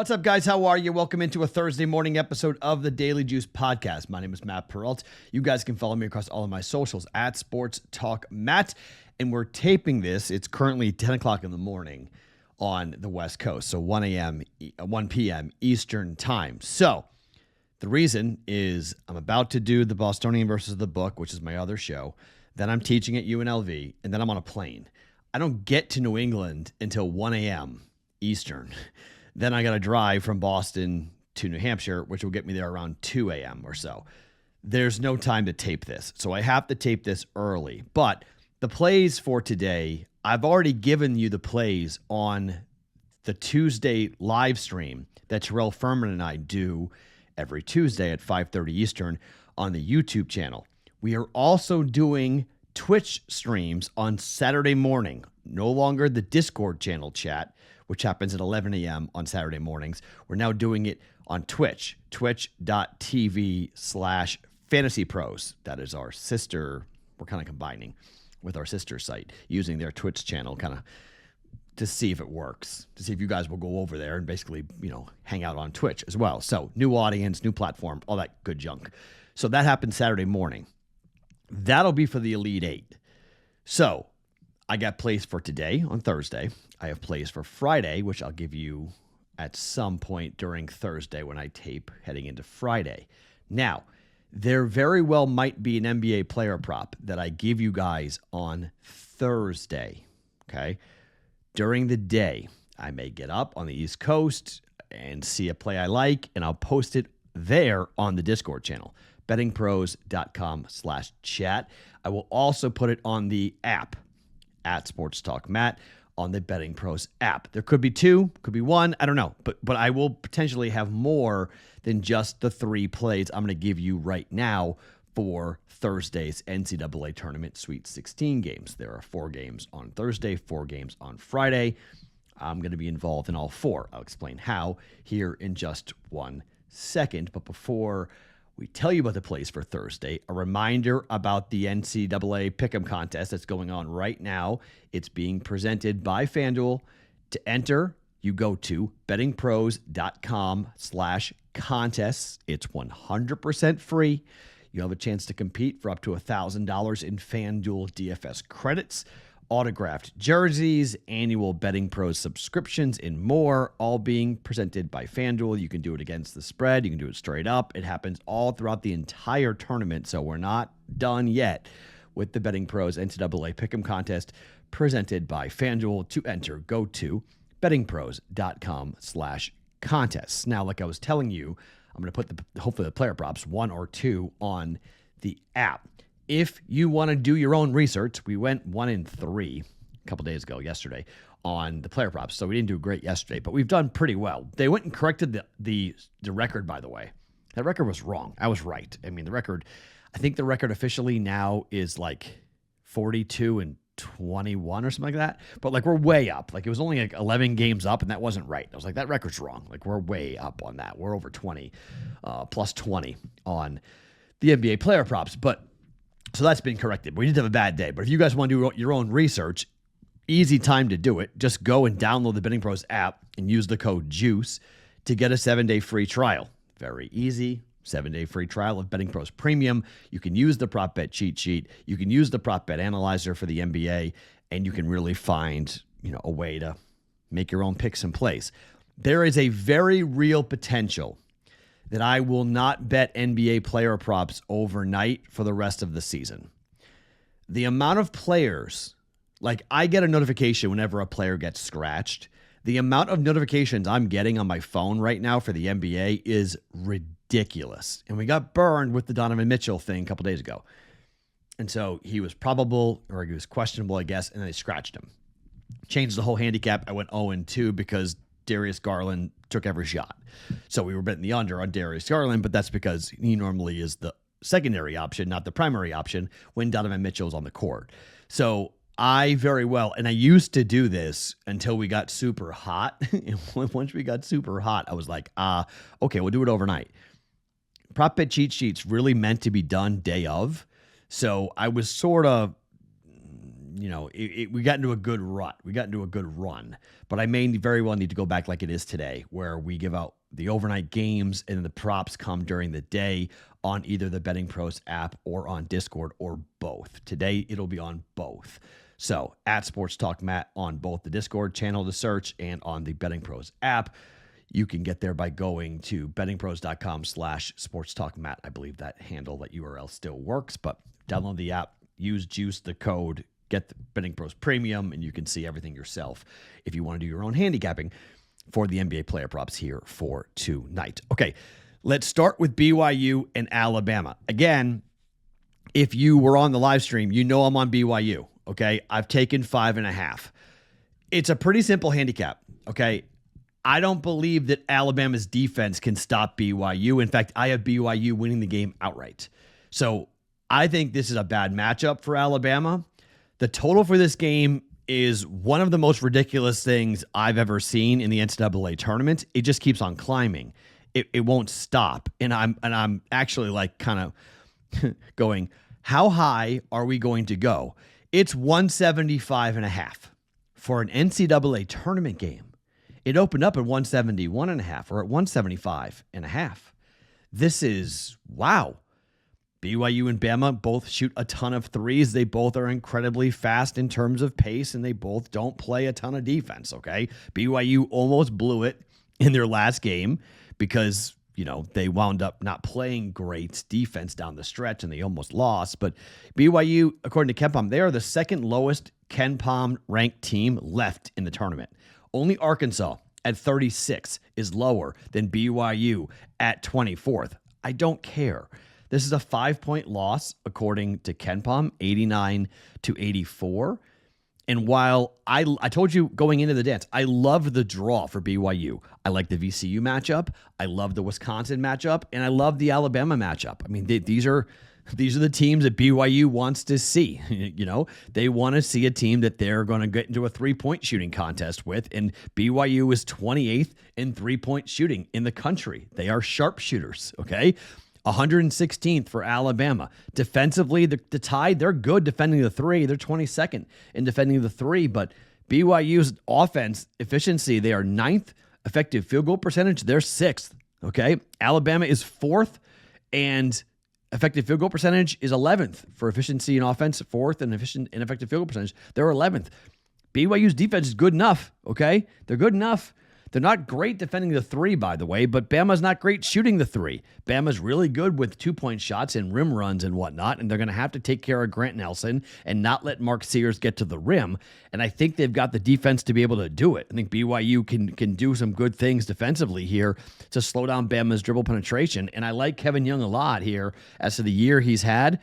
What's up, guys? How are you? Welcome into a Thursday morning episode of the Daily Juice Podcast. My name is Matt Perrault. You guys can follow me across all of my socials at Sports Talk Matt. And we're taping this. It's currently 10 o'clock in the morning on the West Coast. So 1 p.m. Eastern time. So the reason is I'm about to do the Bostonian versus the Book, which is my other show. Then I'm teaching at UNLV, and then I'm on a plane. I don't get to New England until 1 a.m. Eastern. Then I got to drive from Boston to New Hampshire, which will get me there around 2 a.m. or so. There's no time to tape this, so I have to tape this early. But the plays for today, I've already given you the plays on the Tuesday live stream that Terrell Furman and I do every Tuesday at 5:30 Eastern on the YouTube channel. We are also doing Twitch streams on Saturday morning. No longer the Discord channel chat, which happens at 11 a.m. on Saturday mornings. We're now doing it on Twitch, twitch.tv/fantasypros. That is our sister. We're kind of combining with our sister site, using their Twitch channel kind of to see if it works, to see if you guys will go over there and basically, hang out on Twitch as well. So new audience, new platform, all that good junk. So that happens Saturday morning. That'll be for the Elite Eight. So I got plays for today on Thursday. I have plays for Friday, which I'll give you at some point during Thursday when I tape heading into Friday. Now, there very well might be an NBA player prop that I give you guys on Thursday, okay? During the day, I may get up on the East Coast and see a play I like, and I'll post it there on the Discord channel, bettingpros.com/chat. I will also put it on the app at Sports Talk Matt on the Betting Pros app. There could be two, could be one, I don't know. But I will potentially have more than just the three plays I'm going to give you right now for Thursday's NCAA Tournament Sweet 16 games. There are 4 games on Thursday, 4 games on Friday. I'm going to be involved in all 4. I'll explain how here in just one second. But before we tell you about the plays for Thursday, a reminder about the NCAA Pick'em contest that's going on right now. It's being presented by FanDuel. To enter, you go to bettingpros.com/contests. It's 100% free. You have a chance to compete for up to $1,000 in FanDuel DFS credits, autographed jerseys, annual Betting Pros subscriptions, and more, all being presented by FanDuel. You can do it against the spread. You can do it straight up. It happens all throughout the entire tournament, so we're not done yet with the Betting Pros NCAA Pick'em contest presented by FanDuel. To enter, go to bettingpros.com/contests. Now, like I was telling you, I'm going to put hopefully the player props, 1 or 2, on the app. If you want to do your own research, we went 1 in 3 a couple days ago, yesterday, on the player props. So we didn't do great yesterday, but we've done pretty well. They went and corrected the record, by the way. That record was wrong. I was right. I mean, I think the record officially now is like 42-21 or something like that. But we're way up. It was only 11 games up, and that wasn't right. I was like, that record's wrong. We're way up on that. We're over 20, plus 20 on the NBA player props. So that's been corrected. We did have a bad day. But if you guys want to do your own research, easy time to do it. Just go and download the Betting Pros app and use the code JUICE to get a 7-day free trial. Very easy. 7-day free trial of Betting Pros Premium. You can use the prop bet cheat sheet. You can use the prop bet analyzer for the NBA, and you can really find, a way to make your own picks and plays. There is a very real potential that I will not bet NBA player props overnight for the rest of the season. The amount of players, I get a notification whenever a player gets scratched. The amount of notifications I'm getting on my phone right now for the NBA is ridiculous. And we got burned with the Donovan Mitchell thing a couple days ago. And so he was probable, or he was questionable, I guess, and they scratched him. Changed the whole handicap. I went 0-2 because Darius Garland took every shot. So we were betting the under on Darius Garland, but that's because he normally is the secondary option, not the primary option, when Donovan Mitchell's on the court. So I very well, and I used to do this until we got super hot. And once we got super hot, I was like, okay, we'll do it overnight. Prop bet cheat sheets really meant to be done day of. So I was sort of we got into a good rut. We got into a good run. But I may very well need to go back like it is today, where we give out the overnight games and the props come during the day on either the BettingPros app or on Discord or both. Today, it'll be on both. So at Sports Talk Matt on both the Discord channel to search and on the BettingPros app. You can get there by going to bettingpros.com/sportstalkmatt. I believe that handle, that URL still works, but download the app, use Juice, the code, get the Betting Pros Premium, and you can see everything yourself if you want to do your own handicapping for the NBA player props here for tonight. Okay, let's start with BYU and Alabama. Again, if you were on the live stream, you know I'm on BYU, okay? I've taken 5.5. It's a pretty simple handicap, okay? I don't believe that Alabama's defense can stop BYU. In fact, I have BYU winning the game outright. So I think this is a bad matchup for Alabama. The total for this game is one of the most ridiculous things I've ever seen in the NCAA tournament. It just keeps on climbing. It won't stop. And I'm actually like kind of going, how high are we going to go? It's 175.5 for an NCAA tournament game. It opened up at 171.5 or at 175.5. This is wow. BYU and Bama both shoot a ton of threes. They both are incredibly fast in terms of pace, and they both don't play a ton of defense, okay? BYU almost blew it in their last game because, they wound up not playing great defense down the stretch, and they almost lost. But BYU, according to KenPom, they are the second lowest KenPom ranked team left in the tournament. Only Arkansas at 36 is lower than BYU at 24th. I don't care. This is a 5-point loss, according to KenPom, 89-84. And while I told you going into the dance, I love the draw for BYU. I like the VCU matchup. I love the Wisconsin matchup. And I love the Alabama matchup. I mean, these are the teams that BYU wants to see. They want to see a team that they're going to get into a 3-point shooting contest with. And BYU is 28th in 3-point shooting in the country. They are sharpshooters, okay? 116th for Alabama. Defensively, the Tide, they're good defending the three. They're 22nd in defending the three. But BYU's offense efficiency, they are 9th. Effective field goal percentage, they're 6th, okay? Alabama is 4th, and effective field goal percentage is 11th for efficiency in offense, 4th in effective field goal percentage. They're 11th. BYU's defense is good enough, okay? They're good enough. They're not great defending the three, by the way, but Bama's not great shooting the three. Bama's really good with 2-point shots and rim runs and whatnot, and they're going to have to take care of Grant Nelson and not let Mark Sears get to the rim. And I think they've got the defense to be able to do it. I think BYU can do some good things defensively here to slow down Bama's dribble penetration. And I like Kevin Young a lot here as to the year he's had.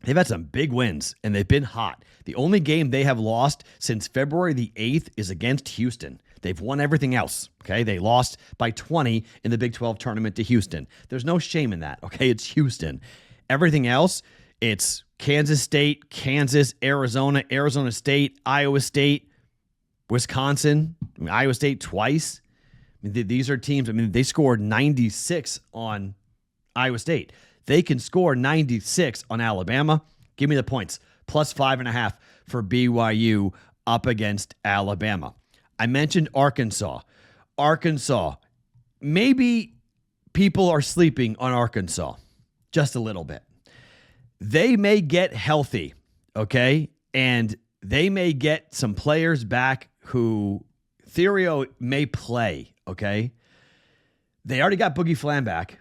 They've had some big wins, and they've been hot. The only game they have lost since February the 8th is against Houston. They've won everything else, okay? They lost by 20 in the Big 12 tournament to Houston. There's no shame in that, okay? It's Houston. Everything else, it's Kansas State, Kansas, Arizona, Arizona State, Iowa State, Wisconsin, Iowa State twice. These are teams, they scored 96 on Iowa State. They can score 96 on Alabama. Give me the points. Plus 5.5 for BYU up against Alabama. I mentioned Arkansas. Arkansas. Maybe people are sleeping on Arkansas just a little bit. They may get healthy, okay? And they may get some players back who Therio may play, okay? They already got Boogie Flam back.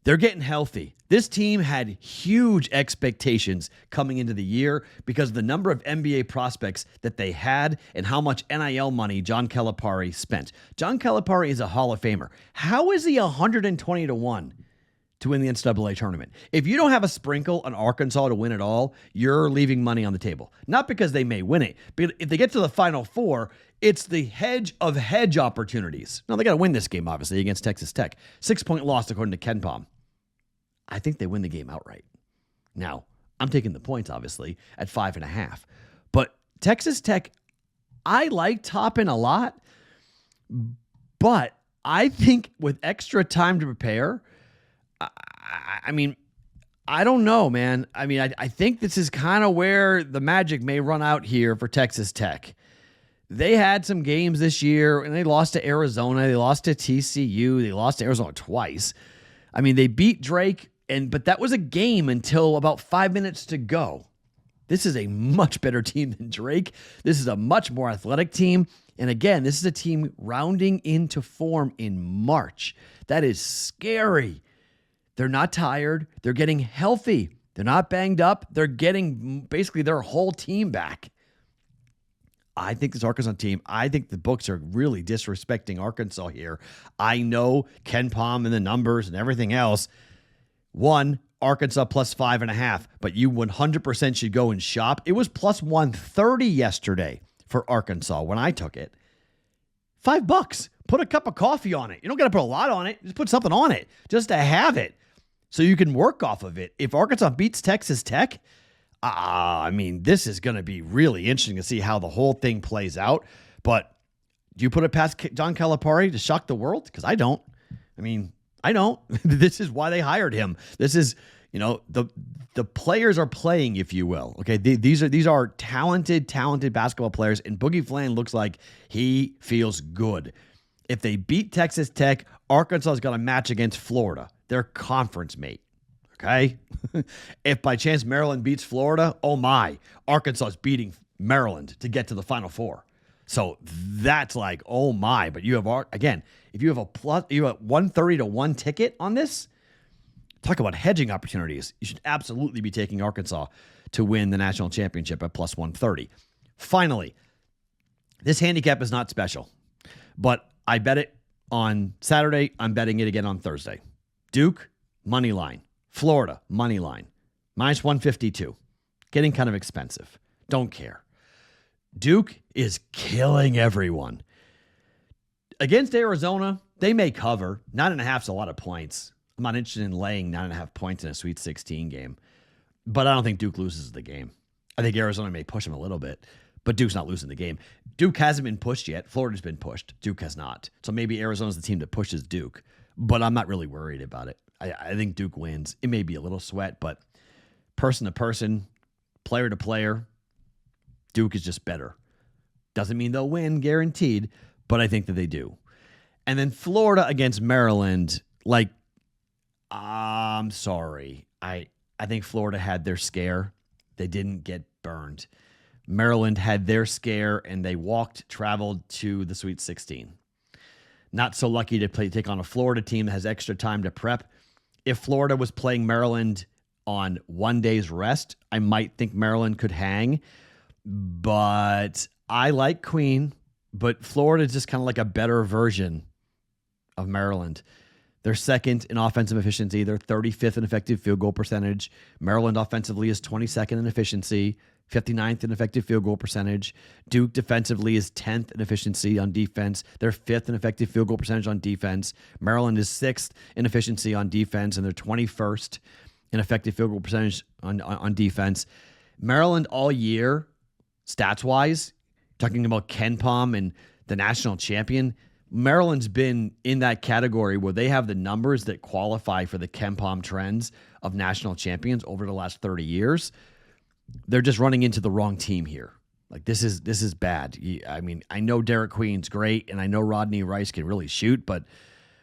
They're getting healthy. This team had huge expectations coming into the year because of the number of NBA prospects that they had and how much NIL money John Calipari spent. John Calipari is a Hall of Famer. How is he 120-1 to win the NCAA tournament? If you don't have a sprinkle on Arkansas to win it all, you're leaving money on the table. Not because they may win it, but if they get to the Final Four, it's the hedge of hedge opportunities. Now, they got to win this game, obviously, against Texas Tech. 6-point loss, according to KenPom. I think they win the game outright. Now, I'm taking the points, obviously, at 5.5. But Texas Tech, I like Toppin a lot. But I think with extra time to prepare, I I don't know, man. I mean, I think this is kind of where the magic may run out here for Texas Tech. They had some games this year, and they lost to Arizona. They lost to TCU. They lost to Arizona twice. I mean, they beat Drake, but that was a game until about 5 minutes to go. This is a much better team than Drake. This is a much more athletic team. And again, this is a team rounding into form in March. That is scary. They're not tired. They're getting healthy. They're not banged up. They're getting basically their whole team back. I think this Arkansas team, I think the books are really disrespecting Arkansas here. I know Ken Pom and the numbers and everything else. One, Arkansas plus 5.5, but you 100% should go and shop. It was plus 130 yesterday for Arkansas when I took it. $5. Put a cup of coffee on it. You don't got to put a lot on it. Just put something on it just to have it so you can work off of it. If Arkansas beats Texas Tech, I mean, this is going to be really interesting to see how the whole thing plays out. But do you put it past John Calipari to shock the world? Because I don't. I mean, I don't. This is why they hired him. This is, the players are playing, if you will. Okay, these are talented basketball players, and Boogie Flan looks like he feels good. If they beat Texas Tech, Arkansas's got a match against Florida, their conference mate. Okay, if by chance Maryland beats Florida, oh my, Arkansas is beating Maryland to get to the Final Four. So that's like, oh my. But you have, again, if you have you have 130 to 1 ticket on this, talk about hedging opportunities. You should absolutely be taking Arkansas to win the national championship at plus 130. Finally, this handicap is not special, but I bet it on Saturday. I'm betting it again on Thursday. Duke, money line. Florida, money line. Minus 152. Getting kind of expensive. Don't care. Duke is killing everyone. Against Arizona, they may cover. 9.5 is a lot of points. I'm not interested in laying 9.5 points in a Sweet 16 game. But I don't think Duke loses the game. I think Arizona may push them a little bit, but Duke's not losing the game. Duke hasn't been pushed yet. Florida's been pushed. Duke has not. So maybe Arizona's the team that pushes Duke, but I'm not really worried about it. I think Duke wins. It may be a little sweat, but person to person, player to player, Duke is just better. Doesn't mean they'll win, guaranteed, but I think that they do. And then Florida against Maryland, I'm sorry. I think Florida had their scare. They didn't get burned. Maryland had their scare, and they traveled to the Sweet 16. Not so lucky to take on a Florida team that has extra time to prep. If Florida was playing Maryland on 1 day's rest, I might think Maryland could hang. But I like Queen, but Florida is just kind of like a better version of Maryland. They're second in offensive efficiency. They're 35th in effective field goal percentage. Maryland offensively is 22nd in efficiency, 59th in effective field goal percentage. Duke defensively is 10th in efficiency on defense. They're 5th in effective field goal percentage on defense. Maryland is 6th in efficiency on defense, and they're 21st in effective field goal percentage on defense. Maryland all year, stats-wise, talking about Ken Pom and the national champion, Maryland's been in that category where they have the numbers that qualify for the Ken Pom trends of national champions over the last 30 years. They're just running into the wrong team here. Like, this is bad. I mean, I know Derek Queen's great, and I know Rodney Rice can really shoot, but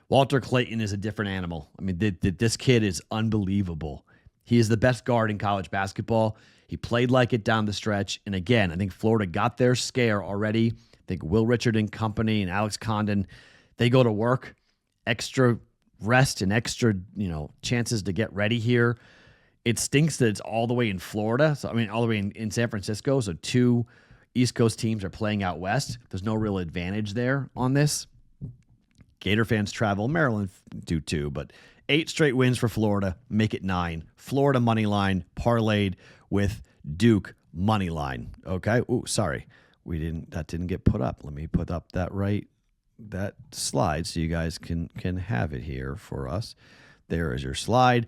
Walter Clayton is a different animal. I mean, this kid is unbelievable. He is the best guard in college basketball. He played like it down the stretch. And again, I think Florida got their scare already. I think Will Richard and company and Alex Condon, they go to work, extra rest and extra, chances to get ready here. It stinks that it's all the way in Florida. So, I mean, all the way in San Francisco. So 2 East Coast teams are playing out west. There's no real advantage there on this. Gator fans travel. Maryland do too, but 8 straight wins for Florida. Make it 9. Florida money line parlayed with Duke money line. Okay. Ooh, sorry. That didn't get put up. Let me put up that slide so you guys can have it here for us. There is your slide.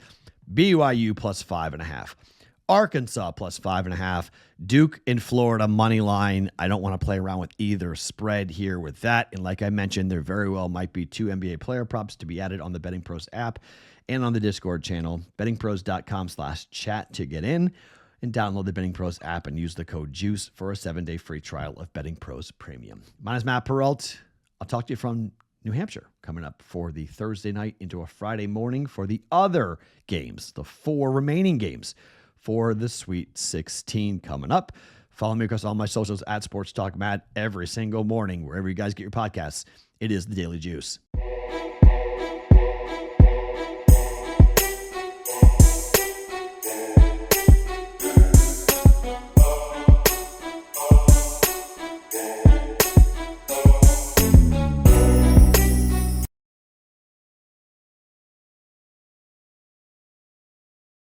BYU plus 5.5. Arkansas plus 5.5. Duke in Florida money line. I don't want to play around with either spread here with that. And like I mentioned, there very well might be 2 NBA player props to be added on the BettingPros app and on the Discord channel. BettingPros.com/chat to get in, and download the BettingPros app and use the code JUICE for a 7-day free trial of BettingPros Premium. My name is Matt Perrault. I'll talk to you from New Hampshire coming up for the Thursday night into a Friday morning for the other games, the 4 remaining games for the Sweet 16 coming up. Follow me across all my socials at Sports Talk Matt every single morning, wherever you guys get your podcasts. It is the Daily Juice.